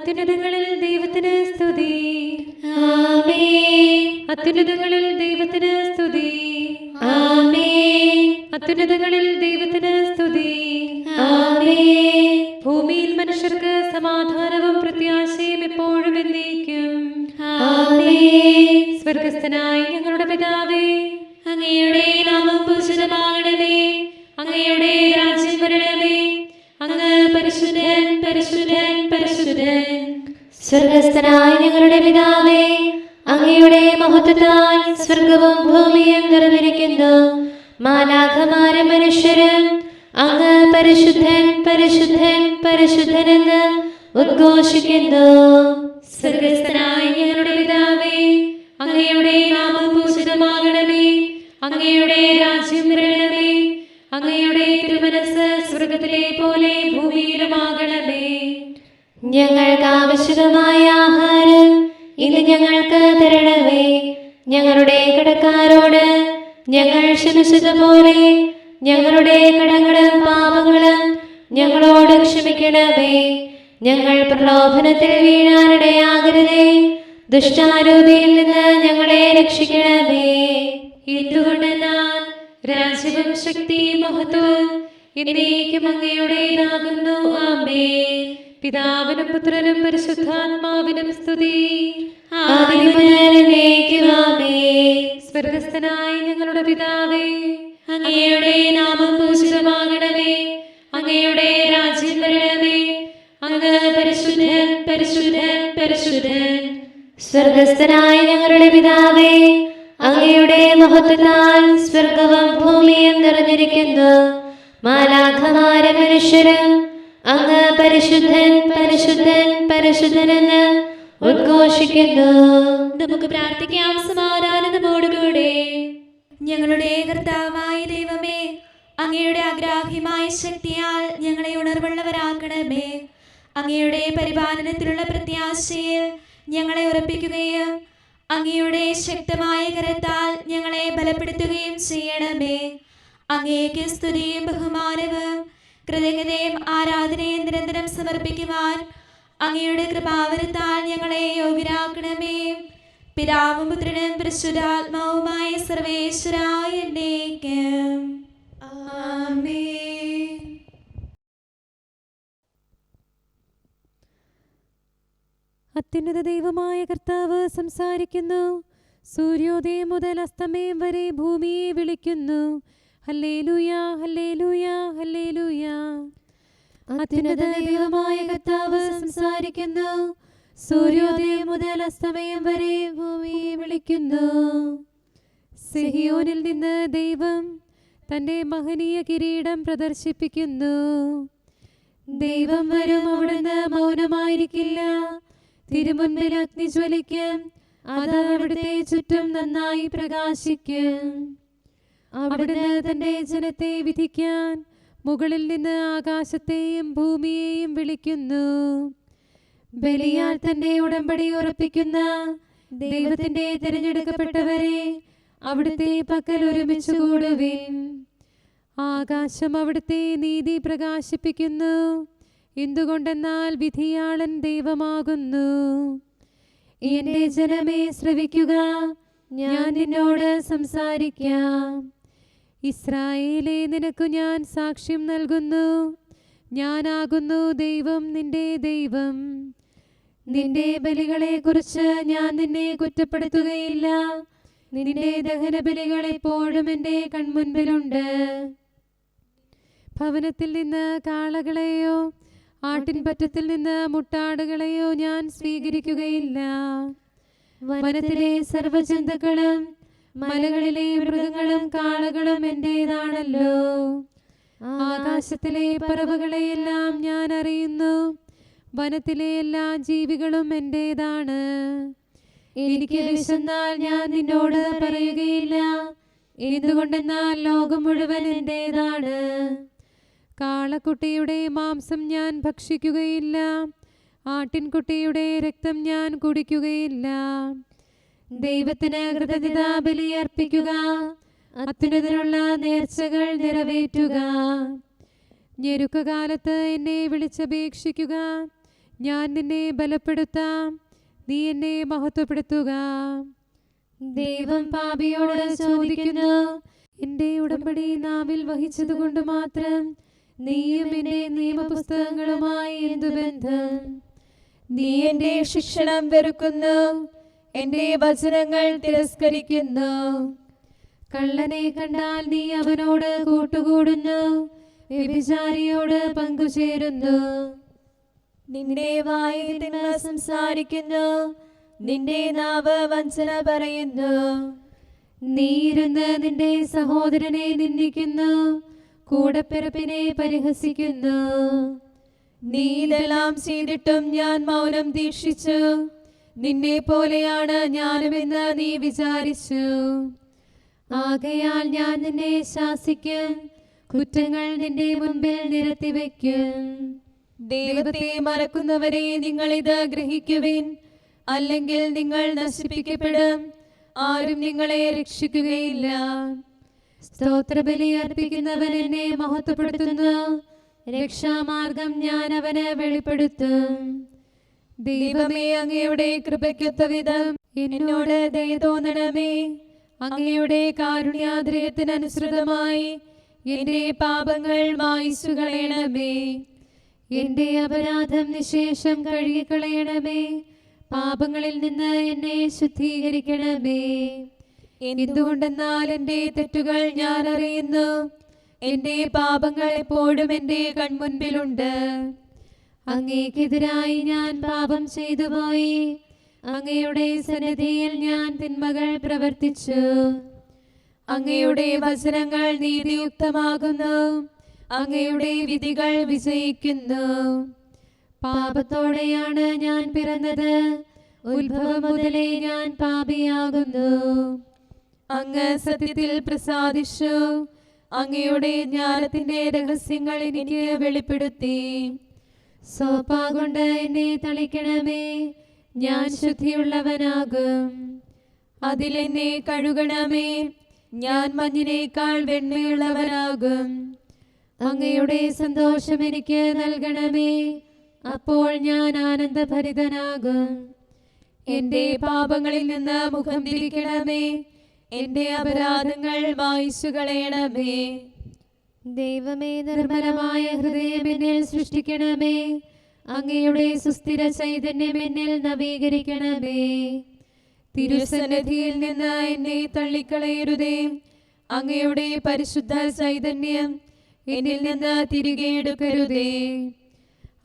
അത്യുന്നതങ്ങളിൽ ദൈവത്തിന് സ്തുതി. ആമേൻ. അത്യുന്നതങ്ങളിൽ ദൈവത്തിന് സ്തുതി. ആമേൻ. അത്യുന്നതങ്ങളിൽ ദൈവത്തിന് സ്തുതി. ആമേൻ. ഭൂമിയിൽ മനുഷ്യർക്ക് സമാധാനവും പ്രത്യാശയും എപ്പോഴും എന്നേക്കും. ആമേൻ. സ്വർഗസ്ഥനായ ഞങ്ങളുടെ പിതാവേ, അങ്ങയുടെ നാമം പൂജിതമാകണമേ. അങ്ങയുടെ രാജ്യം വരണമേ. അങ്ങ് പരിശുദ്ധൻ, പരിശുദ്ധൻ, പരിശുദ്ധൻ. സ്വർഗസ്ഥനായ ഞങ്ങളുടെ പിതാവേ, അങ്ങയുടെ മഹത്വത്താൽ സ്വർഗവും ഭൂമിയും നിറഞ്ഞിരിക്കുന്നു. മാലാഖമാരും മനുഷ്യരും അങ്ങ് പരിശുദ്ധൻ, പരിശുദ്ധൻ, പരിശുദ്ധനെന്ന് ഉദ്ഘോഷിക്കുന്നു. സ്വർഗസ്ഥനായ ഞങ്ങളുടെ പിതാവേ, അങ്ങയുടെ നാമം പൂജിതമാകണമേ. അങ്ങയുടെ രാജ്യം വരണമേ. അങ്ങയുടെ തിരുമനസ്സ് സ്വർഗത്തിലെ പോലെ ഭൂമിയിലുമാകണമേ. ഞങ്ങൾക്ക് ആവശ്യമായ ആഹാരം ഇന്ന് ഞങ്ങൾക്ക് തരണമേ. ഞങ്ങളുടെ കടക്കാരോട് ഞങ്ങൾ ക്ഷമിച്ചതുപോലെ ഞങ്ങളുടെ കടങ്ങളും പാപങ്ങളും ഞങ്ങളോട് ക്ഷമിക്കണമേ. ഞങ്ങൾ പ്രലോഭനത്തിൽ വീഴാനിടയാകരുതേ. ദുഷ്ടാരൂപിയിൽ നിന്ന് ഞങ്ങളെ രക്ഷിക്കണമേ. എന്തുകൊണ്ടെന്നാൽ രാജ്യവും ശക്തിയും മഹത്വവും എന്നേക്കും അങ്ങയുടേതാകുന്നു. ആമേൻ. പിതാവിനും പുത്രനും പരിശുദ്ധാത്മാവിനും സ്തുതി. ആദിയും മുതൽ എന്നേക്കും ആമേൻ. സ്വർഗസ്ഥനായ ഞങ്ങളുടെ പിതാവേ, അങ്ങയുടെ നാമം പൂജിതമാകണമേ. അങ്ങയുടെ രാജ്യം വരണമേ. അങ്ങ് പരിശുദ്ധൻ, പരിശുദ്ധൻ, പരിശുദ്ധൻ. സ്വർഗസ്ഥനായ ഞങ്ങളുടെ പിതാവേ, അങ്ങയുടെ മഹത്വത്താൽ സ്വർഗവും ഭൂമിയും നിറഞ്ഞിരിക്കുന്നു. മാലാഖമാരും മനുഷ്യരും അങ്ങ് പരിശുദ്ധൻ, പരിശുദ്ധൻ, പരിശുദ്ധനെന്ന് ഉദ്ഘോഷിക്കുന്നു. നമുക്ക് പ്രാർത്ഥിക്കാം സമാധാനത്തോടുകൂടെ. ഞങ്ങളുടെ കർത്താവായ ദൈവമേ, അങ്ങയുടെ അഗ്രാഹ്യമായ ശക്തിയാൽ ഞങ്ങളെ ഉണർവുള്ളവരാക്കണമേ. അങ്ങയുടെ പരിപാലനത്തിലുള്ള പ്രത്യാശയിൽ ഞങ്ങളെ ഉറപ്പിക്കുകയും അങ്ങയുടെ ശക്തമായ കരത്താൽ ഞങ്ങളെ ബലപ്പെടുത്തുകയും ചെയ്യണമേ. അങ്ങേക്ക് സ്തുതിയും ബഹുമാനവും കൃതജ്ഞതയും ആരാധനയും നിരന്തരം സമർപ്പിക്കുവാൻ അങ്ങയുടെ കൃപാവരത്താൽ ഞങ്ങളെ യോഗ്യരാക്കണമേ. പിതാവും പുത്രനും പരിശുദ്ധാത്മാവുമായ സർവേശ്വരായ എന്നേക്കും ആമേൻ. അത്യുന്നത ദൈവമായ കർത്താവ് സംസാരിക്കുന്നു. സൂര്യോദയം മുതൽ അസ്തമയം വരെ ഭൂമിയെ വിളിക്കുന്നു. Hallelujah, hallelujah, hallelujah. അത്യുന്നത ദൈവമായ കർത്താവ് സംസാരിക്കുന്നു. സൂര്യോദയം മുതൽ അസ്തമയം വരെ ഭൂമിയെ വിളിക്കുന്നു. സിഹിയോനിൽ നിന്ന് ദൈവം തന്റെ മഹനീയ കിരീടം പ്രദർശിപ്പിക്കുന്നു. ദൈവം വരും, അവിടുന്ന് മൗനമായിരിക്കില്ല. തിരുമുൻപിൽ അഗ്നി ജ്വലിക്കും, അത് അവിടുത്തെ ചുറ്റും നന്നായി പ്രകാശിക്കും. അവിടുന്ന് തന്റെ ജനത്തെ വിധിക്കാൻ മുകളിൽ നിന്ന് ആകാശത്തെയും ഭൂമിയെയും വിളിക്കുന്നു. ബലിയാൽ തന്റെ ഉടമ്പടി ഉറപ്പിക്കുന്ന ദൈവത്തിന്റെ തിരഞ്ഞെടുക്കപ്പെട്ടവരെ അവിടുത്തെ പക്കൽ ഒരുമിച്ച് കൂടുവിൻ. ആകാശം അവിടുത്തെ നീതി പ്രകാശിപ്പിക്കുന്നു. എന്തുകൊണ്ടെന്നാൽ വിധിയാളൻ ദൈവമാകുന്നു. എന്റെ ജനമേ ശ്രവിക്കുക, ഞാൻ നിന്നോട് സംസാരിക്കാം. ഇസ്രായേലേ, നിനക്കു ഞാൻ സാക്ഷ്യം നൽകുന്നു. ഞാനാകുന്നു ദൈവം, നിന്റെ ദൈവം. നിന്റെ ബലികളെ കുറിച്ച് ഞാൻ നിന്നെ കുറ്റപ്പെടുത്തുകയില്ല. നിന്റെ ദഹന ബലികൾ എപ്പോഴും എൻ്റെ കൺമുൻപിലുണ്ട്. ഭവനത്തിൽ നിന്ന് കാളകളെയോ ആട്ടിൻപറ്റത്തിൽ നിന്ന് മുട്ടാടുകളെയോ ഞാൻ സ്വീകരിക്കുകയില്ല. വനത്തിലെ സർവ്വജന്തുക്കളും മലകളിലെ മൃഗങ്ങളും കാളകളും എന്റേതാണല്ലോ. ആകാശത്തിലെ പറവകളെയെല്ലാം ഞാൻ അറിയുന്നു. വനത്തിലെ എല്ലാ ജീവികളും എന്റേതാണ്. എനിക്ക് വിശന്നാൽ ഞാൻ നിന്നോട് പറയുകയില്ല. എന്തുകൊണ്ടെന്നാൽ ലോകം മുഴുവൻ എന്റേതാണ്. കാളക്കുട്ടിയുടെ മാംസം ഞാൻ ഭക്ഷിക്കുകയില്ല. ആട്ടിൻകുട്ടിയുടെ രക്തം ഞാൻ കുടിക്കുകയില്ല. ദൈവത്തിന് കൃതജ്ഞതാ ബലി അർപ്പിക്കുക. അത്യുന്നതനുള്ള നേർച്ചകൾ നിറവേറ്റുക. ഞെരുക്കകാലത്ത് എന്നെ വിളിച്ചപേക്ഷിക്കുക. ഞാൻ നിന്നെ ബലപ്പെടുത്താം, നീ എന്നെ മഹത്വപ്പെടുത്തുക. ദൈവം പാപിയോട് ചോദിക്കുന്നു, എന്റെ ഉടമ്പടി നാവിൽ വഹിച്ചതുകൊണ്ട് മാത്രം നീയും എന്റെ നിയമപുസ്തകങ്ങളുമായി എന്തു ബന്ധം? നീ എന്റെ ശിക്ഷണം വെറുക്കുന്നു, എന്റെ വചനങ്ങൾ തിരസ്കരിക്കുന്നു. കള്ളനെ കണ്ടാൽ നീ അവനോട് കൂട്ടുകൂടുന്നു, വ്യഭിചാരിയോട് പങ്കുചേരുന്നു. നിന്റെ വായിൽ തിന്മ സംസാരിക്കുന്നു, നിന്റെ നാവ് വഞ്ചന പറയുന്നു. നീ ഇരുന്ന് നിന്റെ സഹോദരനെ നിന്ദിക്കുന്നു, കൂടപ്പിറപ്പിനെ പരിഹസിക്കുന്നു. നീ ഇതെല്ലാം ചെയ്തിട്ടും ഞാൻ മൗനം ദീക്ഷിച്ചു, നിന്നെ പോലെയാണ് ഞാനുമെന്ന് നീ വിചാരിച്ചു. ആകയാൽ ഞാൻ നിന്നെ ശാസിക്കും, കുറ്റങ്ങൾ നിന്റെ മുൻപിൽ നിരത്തിവെക്കും. ദൈവത്തെ മറക്കുന്നവരെ നിങ്ങൾ ഇത് ഗ്രഹിക്കുവിൻ, അല്ലെങ്കിൽ നിങ്ങൾ നശിപ്പിക്കപ്പെടും, ആരും നിങ്ങളെ രക്ഷിക്കുകയില്ല. സ്തോത്രബലി അർപ്പിക്കുന്നവൻ എന്നെ മഹത്വപ്പെടുത്തുന്നു, രക്ഷാമാർഗം ഞാൻ അവന് വെളിപ്പെടുത്തും. ദൈവമേ, അങ്ങയുടെ കൃപയ്ക്കൊത്ത വിധം എന്നോട് ദയ തോന്നണമേ. അങ്ങയുടെ കാരുണ്യാദ്രയത്തിനനുസൃതമായി എന്റെ പാപങ്ങൾ മായിച്ചു കളയണമേ. എന്റെ അപരാധം നിശേഷം കഴുകിക്കളയണമേ, പാപങ്ങളിൽ നിന്ന് എന്നെ ശുദ്ധീകരിക്കണമേ. എന്തുകൊണ്ടെന്നാൽ എന്റെ തെറ്റുകൾ ഞാൻ അറിയുന്നു, എന്റെ പാപങ്ങൾ എപ്പോഴും എന്റെ കൺമുൻപിലുണ്ട്. അങ്ങേക്കെതിരായി ഞാൻ പാപം ചെയ്തു പോയി, അങ്ങയുടെ സന്നിധിയിൽ ഞാൻ തിന്മകൾ പ്രവർത്തിച്ചു. അങ്ങയുടെ വചനങ്ങൾ നീതിയുക്തമാകുന്നു, അങ്ങയുടെ വിധികൾ വിജയിക്കുന്നു. പാപത്തോടെയാണ് ഞാൻ പിറന്നത്, ഉത്ഭവം മുതലേ ഞാൻ പാപിയാകുന്നു. അങ്ങ് സത്യത്തിൽ പ്രസാദിച്ചു, അങ്ങയുടെ ജ്ഞാനത്തിന്റെ രഹസ്യങ്ങൾ എനിക്ക് വെളിപ്പെടുത്തി. സോപ്പാകൊണ്ട് എന്നെ തളിക്കണമേ, ഞാൻ ശുദ്ധിയുള്ളവനാകും. അതിലെന്നെ കഴുകണമേ, ഞാൻ മഞ്ഞിനേക്കാൾ വെണ്മയുള്ളവനാകും. അങ്ങയുടെ സന്തോഷം എനിക്ക് നൽകണമേ, അപ്പോൾ ഞാൻ ആനന്ദഭരിതനാകും. എന്റെ പാപങ്ങളിൽ നിന്ന് മുഖം തിരിക്കണമേ, എന്റെ അപരാധങ്ങൾ മായിച്ചു കളയണമേ. ദൈവമേ, നിർമ്മലമായ ഹൃദയം എന്നിൽ സൃഷ്ടിക്കണമേ, അങ്ങയുടെ സുസ്ഥിര ചൈതന്യം എന്നിൽ നവീകരിക്കണമേ. തിരുസന്നിധിയിൽ നിന്ന് എന്നെ തള്ളിക്കളയരുതേ, അങ്ങയുടെ പരിശുദ്ധ ചൈതന്യം എന്നിൽ നിന്ന് തിരികെ എടുക്കരുതേ.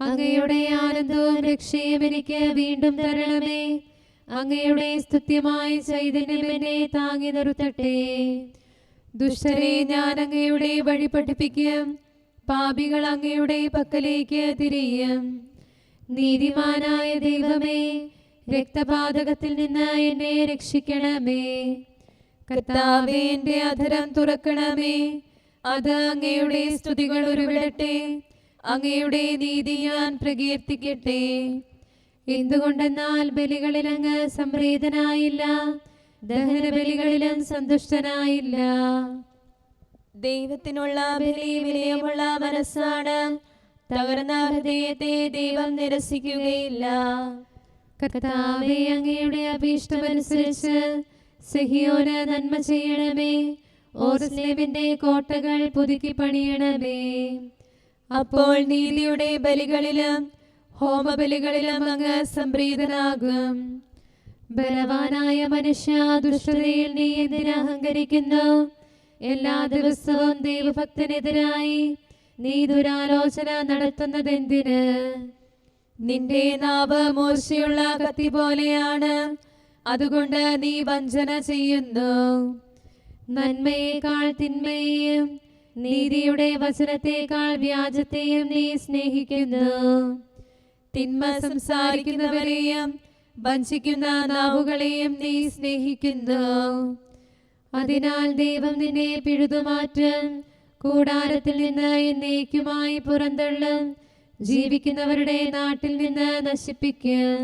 അങ്ങയുടെ ആനന്ദവും രക്ഷയും എനിക്ക് വീണ്ടും തരണമേ, അങ്ങയുടെ സ്തുത്യമായ ചൈതന്യം എന്നെ താങ്ങി നിർത്തട്ടെ. ദുഷ്ടരെ ഞാൻ അങ്ങയുടെ വഴി പഠിപ്പിക്കും, പാപികൾ അങ്ങയുടെ പക്കലേക്ക് തിരിയും. നീതിമാനായ ദൈവമേ, രക്തപാതകത്തിൽ നിന്ന് എന്നെ രക്ഷിക്കണമേ. കർത്താവേ, എന്റെ അധരം തുറക്കണമേ, അത് അങ്ങയുടെ സ്തുതികൾ ഉരുവിടട്ടെ. അങ്ങയുടെ നീതി ഞാൻ പ്രകീർത്തിക്കട്ടെ. എന്തുകൊണ്ടെന്നാൽ ബലികളിൽ അങ്ങ് സംപ്രീതനായില്ല, ദഹനബലികളിലും സന്തുഷ്ടനായില്ല. ദൈവത്തിനുള്ള ബലി വിനയമുള്ള മനസ്സാണ്, തകർന്ന ഹൃദയത്തെ ദൈവം നിരസിക്കുകയില്ല. കർത്താവേ, അങ്ങയുടെ അഭീഷ്ടമനുസരിച്ച് സിഹിയോന് നന്മ ചെയ്യണമേ, ഓർസ്ലേമിന്റെ കോട്ടകൾ പുതുക്കി പണിയണമേ. അപ്പോൾ നീതിയുടെ ബലികളിലും ഹോമബലികളിലും അങ്ങ് സംപ്രീതനാകും. ബലവാനായ മനുഷ്യ, ദുഷ്ടതയിൽ നീ എന്തിന് അഹങ്കരിക്കുന്നു? എല്ലാ ദിവസവും ദൈവഭക്തനെതിരായി നീ ദുരാലോചന നടത്തുന്നതെന്തിന്? നിന്റെ നാവ് മൂർച്ചയുള്ള കത്തി പോലെയാണ്, അതുകൊണ്ട് നീ വഞ്ചന ചെയ്യുന്നു. നന്മയേക്കാൾ തിന്മയെയും നീതിയുടെ വചനത്തേക്കാൾ വ്യാജത്തെയും നീ സ്നേഹിക്കുന്നു. തിന്മ സംസാരിക്കുന്നവരെയും വഞ്ചിക്കുന്ന നാവുകളെയും നീ സ്നേഹിക്കുന്നു. അതിനാൽ ദൈവം നിന്നെ പിഴുതുമാറ്റും, കൂടാരത്തിൽ നിന്ന് എന്നേക്കുമായി പുറന്തള്ളും, ജീവിക്കുന്നവരുടെ നാട്ടിൽ നിന്ന് നശിപ്പിക്കും.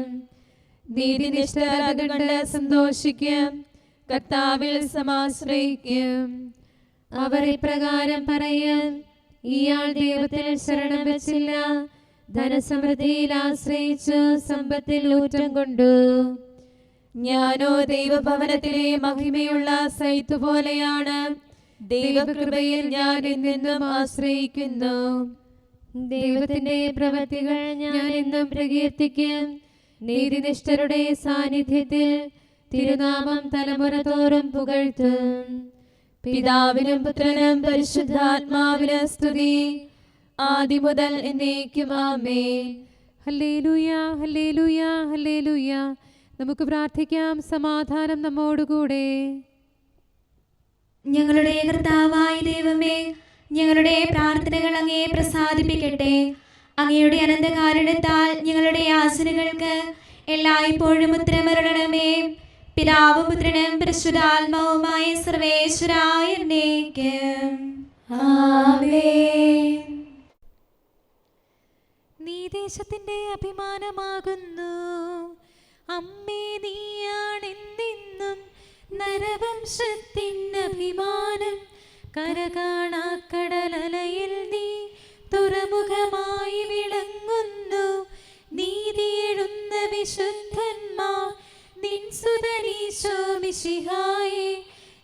നീതിനിഷ്ഠർ അത് കണ്ട് സന്തോഷിക്കും, കർത്താവിൽ സമാശ്രയിക്കും. അവർ ഇപ്രകാരം പറയും, ഇയാൾ ദൈവത്തിൽ ശരണം വെച്ചില്ല, ധനസമൃദ്ധിയിൽ ആശ്രയിച്ചു സമ്പത്തിൽ ഊറ്റം കൊണ്ടു. ഞാനോ ദൈവഭവനത്തിലെ മഹിമയുള്ള സൈത്ത് പോലെയാണ്. ദൈവകൃപയിൽ ഞാൻ എന്നെന്നും ആശ്രയിക്കുന്നു. ദൈവത്തിന്റെ പ്രവൃത്തികൾ ഞാൻ എന്നും പ്രകീർത്തിക്കും. നീതിനിഷ്ഠരുടെ സാന്നിധ്യത്തിൽ തിരുനാമം തലമുറ തോറും പുകഴ്ത്തും. പിതാവിനും പുത്രനും പരിശുദ്ധാത്മാവിന് സ്തുതി, ആദിമുതൽ എന്നേക്കും ആമേൻ. Hallelujah, hallelujah, hallelujah. നമുക്ക് പ്രാർത്ഥിക്കാം. സമാധാനം നമ്മോടുകൂടെ. ഞങ്ങളുടെ കർത്താവായ ദൈവമേ, ഞങ്ങളുടെ പ്രാർത്ഥനകൾ അങ്ങേ പ്രസാദിപ്പിക്കട്ടെ. അങ്ങയുടെ അനന്തകാരുണ്യത്താൽ ഞങ്ങളുടെ യാചനകൾക്ക് എല്ലായ്പ്പോഴും ഉത്തരമരുളണമേ. പിതാവും പുത്രനും പരിശുദ്ധാത്മാവുമായ സർവേശ്വരായ എന്നേക്കും ആമേൻ. നീ ദേശത്തിന്റെ അഭിമാനമാകുന്നു. അമ്മേ, നീയാണെന്നെന്നും നരവംശത്തിൻ അഭിമാനം. കരകാണാക്കടലലയിൽ നീ തുറമുഖമായി വിളങ്ങുന്നു. നീതിയെഴുന്ന വിശുദ്ധന്മാർ നിൻ സുതനീശോ മിശിഹായേ.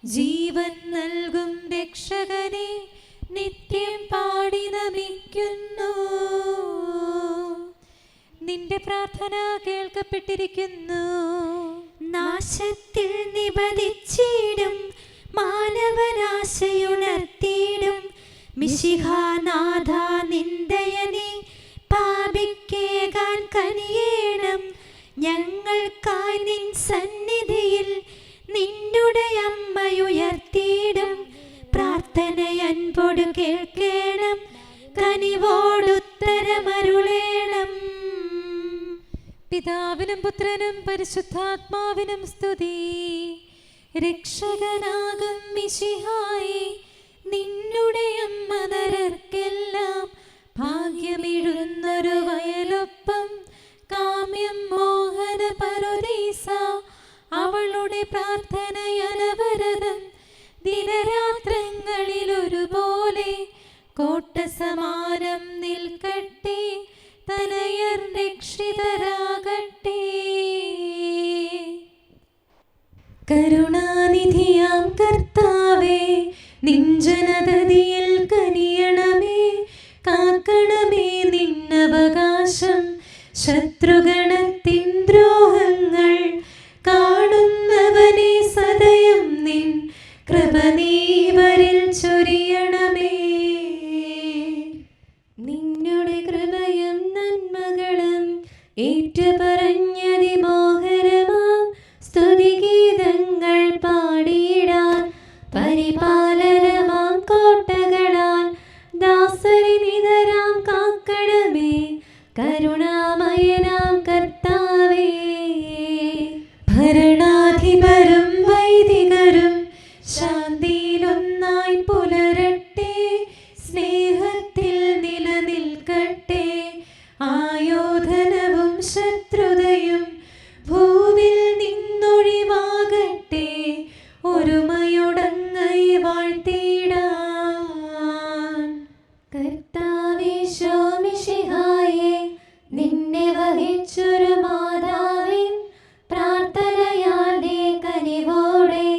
ജീവൻ നൽകും രക്ഷകനെ നിത്യം പാടി നമിക്കുന്നു. നിന്റെ പ്രാർത്ഥന കേൾക്കപ്പെട്ടിരിക്കുന്നു. നാശത്തിൽ നിപതിച്ചിടും മാനവനാശയുണർത്തിയിടും മിശിഹാനാഥ, നിന്ദയനെ പാപിക്കേകാൻ കനിയേണം. ഞങ്ങൾക്കായി നിൻ സന്നിധിയിൽ നിന്നുടെ അമ്മയുയർത്തിയിടും പ്രാർത്ഥനയൻപോടു കേൾക്കണം. കനിവോടുത്തരമരുളേണം. പിതാവിനും പുത്രനും പരിശുദ്ധാത്മാവിനും സ്തുതി. രക്ഷകനാകും മിശിഹായേ, നിന്നുടെ അമ്മ നരർക്കെല്ലാം ഭാഗ്യമിഴുന്നൊരു വയലൊപ്പം. കാമ്യം മോഹന പറുദീസ, അവളുടെ പ്രാർത്ഥനയനവരതം. ദിനരാത്രങ്ങളിൽ ഒരുപോലെ കോട്ട സമാനം നിൽക്കട്ടെ. തനയർ രക്ഷിതരാകട്ടെ. കരുണാനിധിയാം കർത്താവേ, നിഞ്ജനതതിയിൽ കനിയണമേ. കാക്കണമേ നിന്നവകാശം. ശത്രുഗണത്തിൻ ദ്രോഹങ്ങൾ കാണുന്നവനെ സദയം നിൻ കൃപ നീവരിൽ ചൊരിയണമേ. നിന്നുടെ കൃപയും നന്മകളും ഏറ്റുപറഞ്ഞതിമോഹരമാം സ്തുതിഗീതങ്ങൾ പാടിയിടാൻ. പരിപാലനമാം കോട്ടകളാൽ ദാസരി നിതരാം കാക്കണമേ. കരുണാമയനാം കർത്താവേ, ഭരണാധിപരും വൈദികരും ശാന്തിയിലൊന്നായി പുലരട്ടെ. സ്നേഹത്തിൽ നിലനിൽക്കട്ടെ. ആയോധനവും ശത്രുതയും ഭൂവിൽ നിന്നൊഴിവാകട്ടെ. ഒരുമയുടങ്ങൈ വാഴ്ത്തിടാൻ. കർത്താവീശോ മിശിഹായേ, നിന്നെ വഹിച്ചൊരു മാതാവിൻ പ്രാർത്ഥനയാലെ കനിവോടെ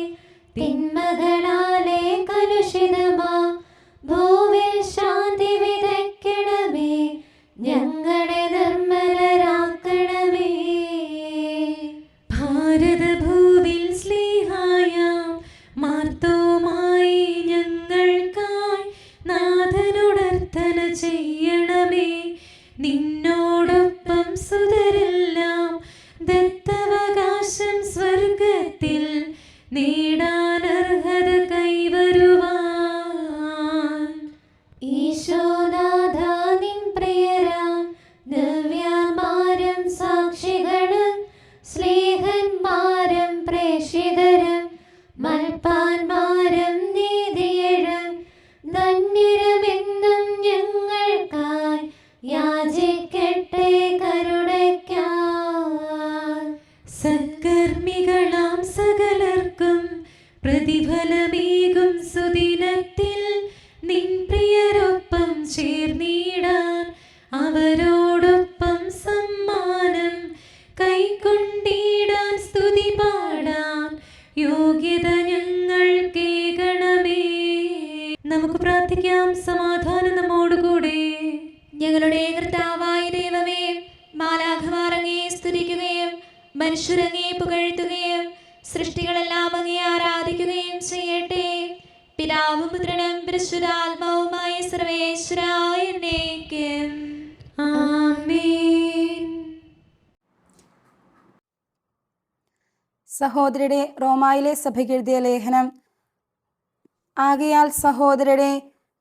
തിന്മകളാലെ കലുഷിതമാ ഭൂവിൽ ശാന്തി വിതയ്ക്കണമേ. ഞങ്ങളെ നിർമ്മലരാക്കണമേ. ഭാരതഭൂവിൽ സ്ലീഹായാം മാർത്തോമായി ഞങ്ങൾക്കായി നാഥനുടർത്തന ചെയ്യണമേ. നിന്നോടൊപ്പം സുതരെല്ലാം ദത്തവകാശം സ്വർഗത്തിൽ നേടാനർഹത കൈവരുവാൻ. ഈശോനാഥ, നിൻ പ്രിയരാം ദിവ്യന്മാരും സാക്ഷികളും സ്നേഹന്മാരും പ്രേക്ഷിതരും മൽപ്പാന്മാരും നീതിയഴും ധന്യരുമെന്നും ഞങ്ങൾക്കായി യാചിക്ക മനുഷ്യരങ്ങേ പുകഴ്ത്തുകയും സൃഷ്ടികളെല്ലാം അങ്ങേ ആരാധിക്കുകയും ചെയ്യട്ടെ. പിതാവും പുത്രനും പരിശുദ്ധാത്മാവുമായ സർവേശ്വരായ എന്നേക്കും ആമേൻ. സഹോദരരെ, റോമായിലെ സഭയ്ക്ക് എഴുതിയ ലേഖനം. ആകയാൽ സഹോദരരെ,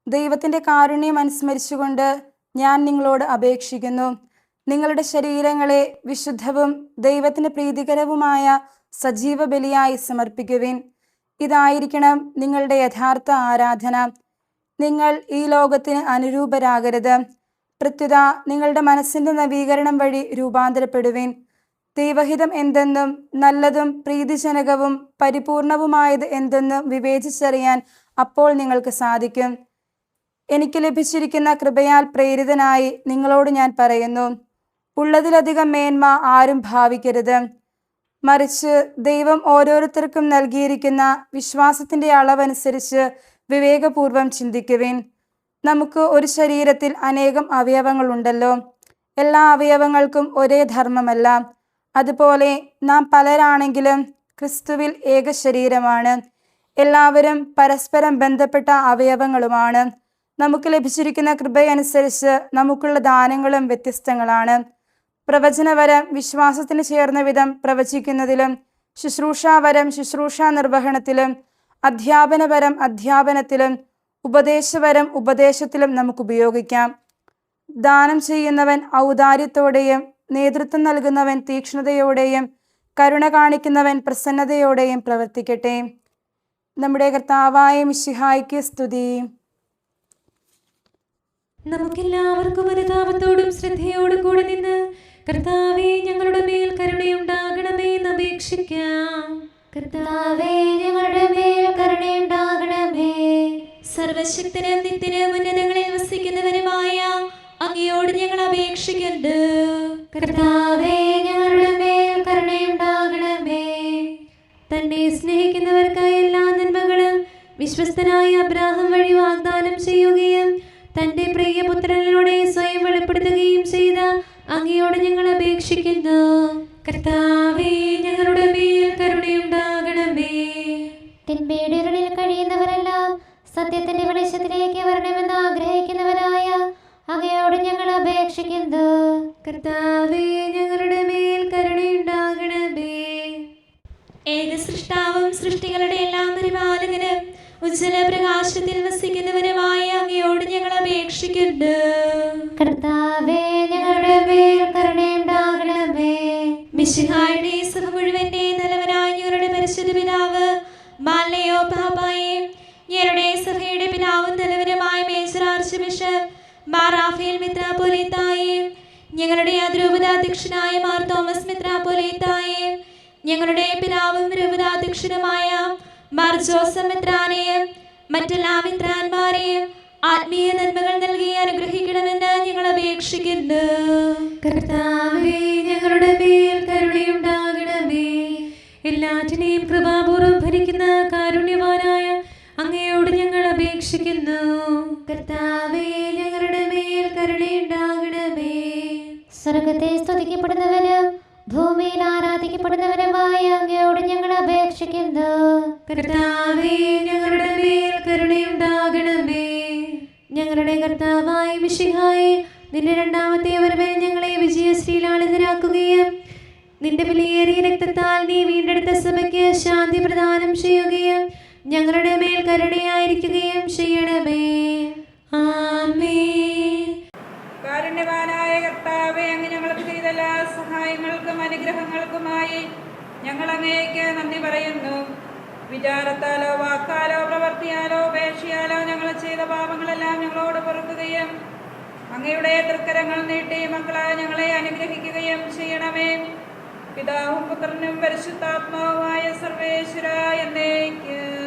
ദൈവത്തിൻ്റെ കാരുണ്യം അനുസ്മരിച്ചുകൊണ്ട് ഞാൻ നിങ്ങളോട് അപേക്ഷിക്കുന്നു, നിങ്ങളുടെ ശരീരങ്ങളെ വിശുദ്ധവും ദൈവത്തിന് പ്രീതികരവുമായ സജീവ ബലിയായി സമർപ്പിക്കുവിൻ. ഇതായിരിക്കണം നിങ്ങളുടെ യഥാർത്ഥ ആരാധന. നിങ്ങൾ ഈ ലോകത്തിന് അനുരൂപരാകരുത്, പ്രത്യുത നിങ്ങളുടെ മനസ്സിൻ്റെ നവീകരണം വഴി രൂപാന്തരപ്പെടുവിൻ. ദൈവഹിതം എന്തെന്നും നല്ലതും പ്രീതിജനകവും പരിപൂർണവുമായത് എന്തെന്നും വിവേചിച്ചറിയാൻ അപ്പോൾ നിങ്ങൾക്ക് സാധിക്കും. എനിക്ക് ലഭിച്ചിരിക്കുന്ന കൃപയാൽ പ്രേരിതനായി നിങ്ങളോട് ഞാൻ പറയുന്നു, ഉള്ളതിലധികം മേന്മ ആരും ഭാവിക്കരുത്. മറിച്ച് ദൈവം ഓരോരുത്തർക്കും നൽകിയിരിക്കുന്ന വിശ്വാസത്തിൻ്റെ അളവനുസരിച്ച് വിവേകപൂർവം ചിന്തിക്കുവിൻ. നമുക്ക് ഒരു ശരീരത്തിൽ അനേകം അവയവങ്ങളുണ്ടല്ലോ, എല്ലാ അവയവങ്ങൾക്കും ഒരേ ധർമ്മമല്ല. അതുപോലെ നാം പലരാണെങ്കിലും ക്രിസ്തുവിൽ ഏക ശരീരമാണ്, എല്ലാവരും പരസ്പരം ബന്ധപ്പെട്ട അവയവങ്ങളുമാണ്. നമുക്ക് ലഭിച്ചിരിക്കുന്ന കൃപയനുസരിച്ച് നമുക്കുള്ള ദാനങ്ങളും വ്യത്യസ്തങ്ങളാണ്. പ്രവചനവരം വിശ്വാസത്തിന് ചേർന്ന വിധം പ്രവചിക്കുന്നതിലും, ശുശ്രൂഷാവരം ശുശ്രൂഷാ നിർവഹണത്തിലും, അധ്യാപനപരം അധ്യാപനത്തിലും, ഉപദേശവരം ഉപദേശത്തിലും നമുക്ക് ഉപയോഗിക്കാം. ദാനം ചെയ്യുന്നവൻ ഔദാര്യത്തോടെയും, നേതൃത്വം നൽകുന്നവൻ തീക്ഷ്ണതയോടെയും, കരുണ കാണിക്കുന്നവൻ പ്രസന്നതയോടെയും പ്രവർത്തിക്കട്ടെ. നമ്മുടെ കർത്താവായ മിശിഹായ്ക്ക് സ്തുതി. നമുക്കെല്ലാവർക്കും അനുതാപത്തോടും ശ്രദ്ധയോടും കൂടെ നിന്ന് കർത്താവേ ഞങ്ങളുടെ മേൽ കരുണയുണ്ടാകണമേ എന്ന് അപേക്ഷിക്കാം. കർത്താവേ, ഞങ്ങളുടെ മേൽ കരുണയുണ്ടാകണമേ. സർവശക്തനും നിത്യനും ഉന്നതങ്ങളിൽ വസിക്കുന്നവനുമായ അങ്ങയോട് ഞങ്ങൾ അപേക്ഷിക്കുന്നു. കർത്താവേ, ഞങ്ങളുടെ മേൽ കരുണയുണ്ടാകണമേ. തന്നെ സ്നേഹിക്കുന്നവർക്കായി എല്ലാ നന്മകളും വിശ്വസ്തനായ അബ്രാഹാം വഴി വാഗ്ദാനം ചെയ്യുകയും തന്റെ പ്രിയപുത്രനിലൂടെ സ്വയം വെളിപ്പെടുത്തുകയും ചെയ്ത അങ്ങയോട് ഞങ്ങൾ അപേക്ഷിക്കുന്നു. കർത്താവേ, ഞങ്ങളുടെ മേൽ കരുണയുണ്ടാകണമേ. തിന്മയുടെ ഇരുളിൽ കഴിയുന്നവരെല്ലാം സത്യത്തിന്റെ വെളിച്ചത്തിലേക്ക് വരണമെന്ന് ആഗ്രഹിക്കുന്നവരായ അങ്ങയോട് ഞങ്ങൾ അപേക്ഷിക്കുന്നു. കർത്താവേ, ഞങ്ങളുടെ മേൽ കരുണയുണ്ടാകണമേ. ഏക സൃഷ്ടാവും സൃഷ്ടികളുടെ എല്ലാം പരിപാലകനും ഉജ്ജ്വല പ്രകാശത്തിൽ വസിക്കുന്നവനുമായ അങ്ങയോട് ഞങ്ങൾ അപേക്ഷിക്കുന്നു. കർത്താവേ, ഞങ്ങളുടെ മേൽ കരുണയുണ്ടാകണമേ. മിശിഹായുടെ സഭ മുഴുവന്റെ നല്ലവനായ ഞങ്ങളുടെ പരിശുദ്ധ പിതാവ് മാലയോ പാപ്പായും ഞങ്ങളുടെ സഭയുടെ പിതാവും തലവനുമായ major archbishop Mar Raphael മെത്രാപ്പോലീത്തായും ഞങ്ങളുടെ അതിരൂപതാധ്യക്ഷനായ മാർ തോമസ് മെത്രാപ്പോലീത്തായും ഞങ്ങളുടെ പിതാവും രൂപതാധ്യക്ഷനുമായ മാർ ജോസഫ് മെത്രാനെയും മറ്റെല്ലാ മെത്രാന്മാരെയും ആത്മീയ നന്മകൾ നൽകി അനുഗ്രഹിക്കണമെന്ന് ഞങ്ങൾ അപേക്ഷിക്കുന്നു. കർത്താവേ, ഞങ്ങളുടെ മേൽ കരുണയുണ്ടാകണമേ. എല്ലാറ്റിനെയും കൃപാപൂർവ്വം ഭരിക്കുന്ന കാരുണ്യവാനായ അങ്ങയോട് ഞങ്ങൾ അപേക്ഷിക്കുന്നു. കർത്താവേ, ഞങ്ങളുടെ മേൽ കരുണയുണ്ടാകണമേ. സ്വർഗത്തെ സ്തുതിക്കപ്പെടുന്നവനും ഭൂമിയിൽ ആരാധിക്കപ്പെടുന്നവനുമായ അങ്ങയോട് ഞങ്ങൾ അപേക്ഷിക്കുന്നു. കർത്താവേ, ഞങ്ങളുടെ മേൽ കരുണയുണ്ടാകണമേ. ഞങ്ങളുടെ കർത്താവായ മിശിഹായേ, നിന്റെ രണ്ടാമത്തെ വരവിൽ ഞങ്ങളെ വിജയശ്രീലാളിതരാക്കുകയും നിന്റെ വിലയേറിയ രക്തത്താൽ നീ വീണ്ടെടുത്ത സഭയ്ക്ക് ശാന്തി പ്രദാനം ചെയ്യുകയും ഞങ്ങളുടെ മേൽ കരുണയായിരിക്കുകയും ചെയ്യണമേ. ആമേൻ. കാരുണ്യവാനായ കർത്താവേ, അങ്ങ് ഞങ്ങൾക്ക് ചെയ്ത എല്ലാ സഹായങ്ങൾക്കും അനുഗ്രഹങ്ങൾക്കുമായി ഞങ്ങൾ അങ്ങേക്ക് നന്ദി പറയുന്നു. വിചാരത്താലോ വാക്കാലോ പ്രവർത്തിയാലോ ഉപേക്ഷയാലോ ഞങ്ങൾ ചെയ്ത പാപങ്ങളെല്ലാം ഞങ്ങളോട് പൊറുക്കുകയും അങ്ങയുടെ തൃക്കരങ്ങൾ നീട്ടി മക്കളായ ഞങ്ങളെ അനുഗ്രഹിക്കുകയും ചെയ്യണമേ. പിതാവും പുത്രനും പരിശുദ്ധാത്മാവുമായ സർവേശ്വരായ എന്നേക്കും